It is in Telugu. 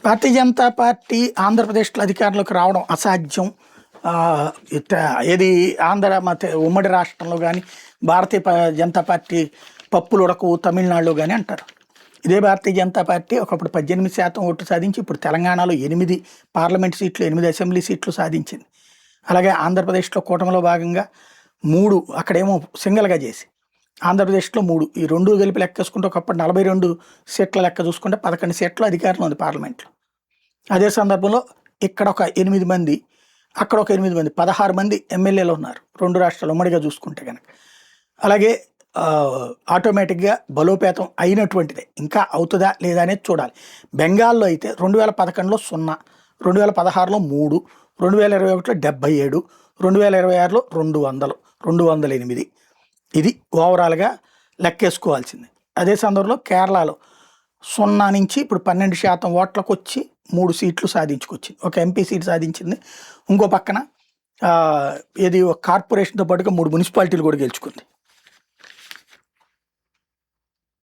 భారతీయ జనతా పార్టీ ఆంధ్రప్రదేశ్లో అధికారంలోకి రావడం అసాధ్యం. ఏది ఆంధ్ర ఉమ్మడి రాష్ట్రంలో కానీ జనతా పార్టీ పప్పులు ఉడకవు తమిళనాడులో కానీ అంటారు. ఇదే భారతీయ జనతా పార్టీ ఒకప్పుడు 18% ఓట్లు సాధించి ఇప్పుడు తెలంగాణలో 8 పార్లమెంట్ సీట్లు, 8 అసెంబ్లీ సీట్లు సాధించింది. అలాగే ఆంధ్రప్రదేశ్లో కూటమిలో భాగంగా 3 అక్కడేమో సింగిల్గా చేసి ఆంధ్రప్రదేశ్లో 3 ఈ 2 కలిపి లెక్కేసుకుంటే ఒకప్పుడు 42 సీట్ల లెక్క చూసుకుంటే 11 సీట్లు అధికారంలో ఉంది పార్లమెంట్లో. అదే సందర్భంలో ఇక్కడ ఒక 8 మంది, అక్కడ ఒక 8 మంది, 16 మంది ఎమ్మెల్యేలు ఉన్నారు 2 రాష్ట్రాలు ఉమ్మడిగా చూసుకుంటే కనుక. అలాగే ఆటోమేటిక్గా బలోపేతం అయినటువంటిదే. ఇంకా అవుతుందా లేదా అనేది చూడాలి. బెంగాల్లో అయితే 2011లో 0, 2016లో 3, 2021లో 77, 2026లో 200, 208. ఇది ఓవరాల్గా లెక్కేసుకోవాల్సింది. అదే సందర్భంలో కేరళలో 0 నుంచి ఇప్పుడు 12% ఓట్లకు వచ్చి 3 సీట్లు సాధించుకొచ్చింది. ఒక ఎంపీ సీట్ సాధించింది. ఇంకో పక్కన ఇది ఒక కార్పొరేషన్తో పాటుగా 3 మున్సిపాలిటీలు కూడా గెలుచుకుంది.